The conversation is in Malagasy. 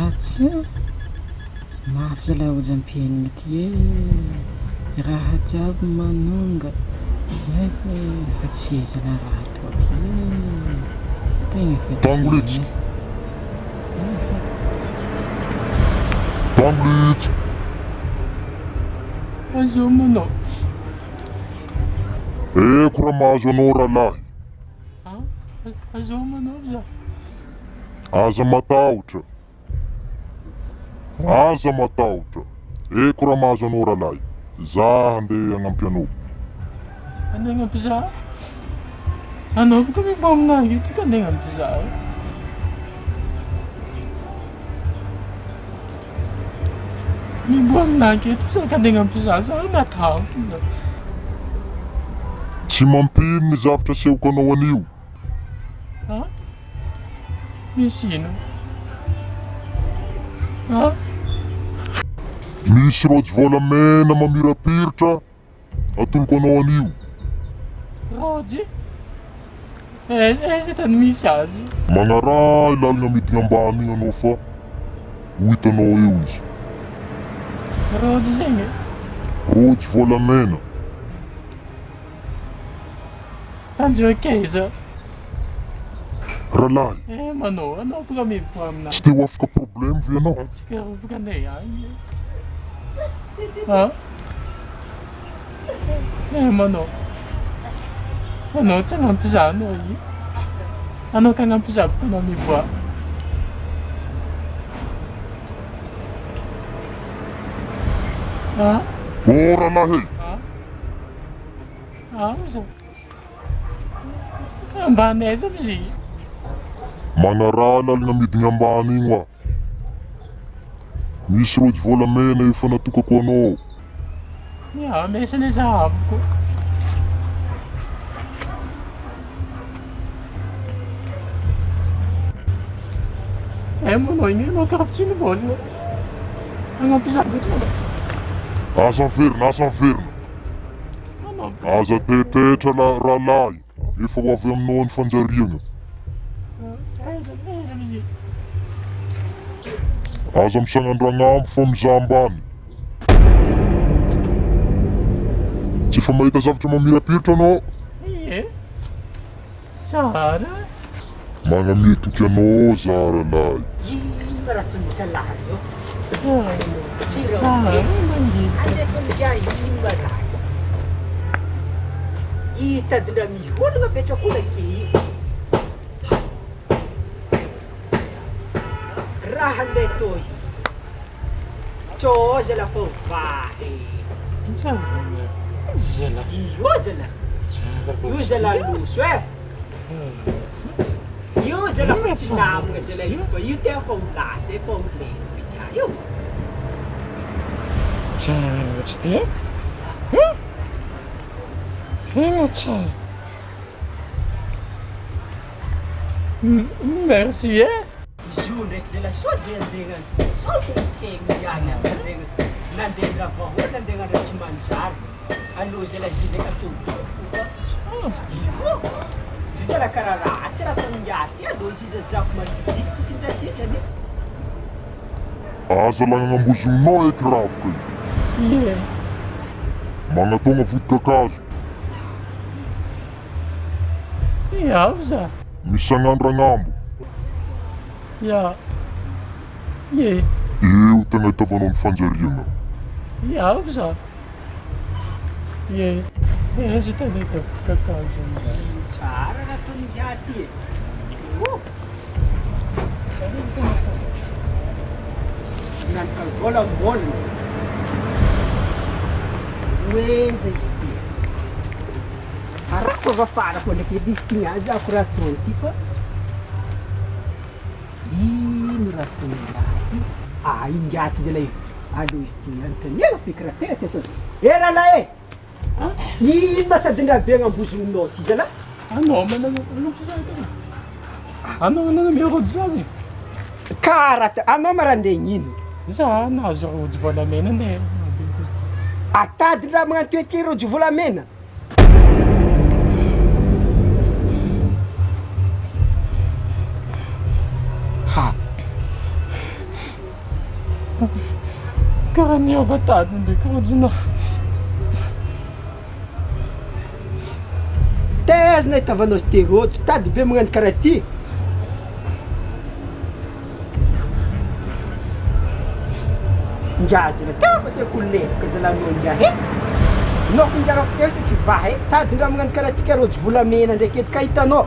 Atsy mafy zalahy ojam-piainana ty raha jiaby manonga fa tsy zalahy raha atao ty tegna fa Bangolitsy. Bangolitsy. Azao manao. Eko raha mahazo anao rahalahy. Azao manao za. Aza matahotra. Aza matahotra. Eko raha mahazo anao rahalahy. Za handeha hagnampy anao. Andeha hagnampy za? Anao boka mivoha aminahy io ty ka andeha hagnampy za. Mivoha aminahy eto za ka andeha hagnampy za matahotra. Tsy mampino ny zavatra asehoko anao anio. Misy ino? Misy rojo volamena mamirapiratra atoloko anao anio. Rojo? Aiza tany misy azy? Magnaraha ilalagna midina ambany igny anao fa ho hitanao eo izy. Rojo zegny? Rojo volamena. Tanjo akaiza? Rahalahy. Manao, anao boka mivoha aminahy. Tsy te ho afaka problème ve ianao? Tsy ka boka andeha agny. Manao. Anao tsy hagnampy za anao io. Anao ka hagnampy za boka anao mivoha. Rahalahy. Za. Ambany aiza izy? Magnaraha ilalagna midina ambany igny hoa. Misy rojo volamena efa natokako anao. Mesana zahaviko. Manao igny anao karapitsiny volana. Hagnampy za boka. Aza miverina, aza miverina. Aza tetetra rahalahy. Efa ho avy aminao ny fanjariana. Aiza izy? Aza misagnandragnambo fa mizaha ambany. Tsy efa mahita zavatra mamirapiratra anao? Ie. Tsara. Magnametoky anao za rahalahy. Ino raha toy ny zalahy io? Tsara mandinika. Alefa ino raha? Hitadindra miholagna petrakola ke. Raha andeha toy. Tsô zalahy fa vahy. Io zalahy. Io zalahy loso Io zalahy fa tsy namagna zalahy io fa io tegna fa ho lasa fa ho lefa io. Tsy ty? Tsara. Merci Izy io ndraiky zalahy sao dia andeha sao dia tegna ihany nandeha ndravahoaka nandeha nandra tsy manjary. Allo zalahy izy ndraiky atao fofa. Io zalahy karaha ratsy raha ataony ngiaty allo izy zazako manodiditra sindrasitrany. Aza lagnanambozonao eky ravoka io. Ie. Magnatona vodin-kakazo. Iaho za. Misagnandragnambo. Ie. Eo tegna hitavanao ny fanjariana. Iaho za. Ie. Aiza tany hitako kakazo. Tsara raha ataony ngiaty. Nanaka mbolambolana. Oeza izy ty. Arako avafara koa ndraiky edy izy ty azy ako raha ataony ty fa ino raha ataony ngiaty? Io ngiaty zalahy io. Allo izy ty anontaniana feky raha tegna ty ataony. Rahalahy ino matadindra be agnambozonao ty zalahy? Anao manana rojo za zegny. Karaha anao marandeha ino? Za nahazo rojo volamena andeha. Atadindra magnano toeky rojo volamena? Ha. Karaha niova tady ndraiky roajina. Tezina itavanao sy ty rojo, tady be magnano karaha ty. Ngiazy na tafa se kulefaka zalanao ngiahy. Noko ngiarako teo se kivà tady raha magnano karaha ty ka rojo volamena ndraiky edy ka hitanao.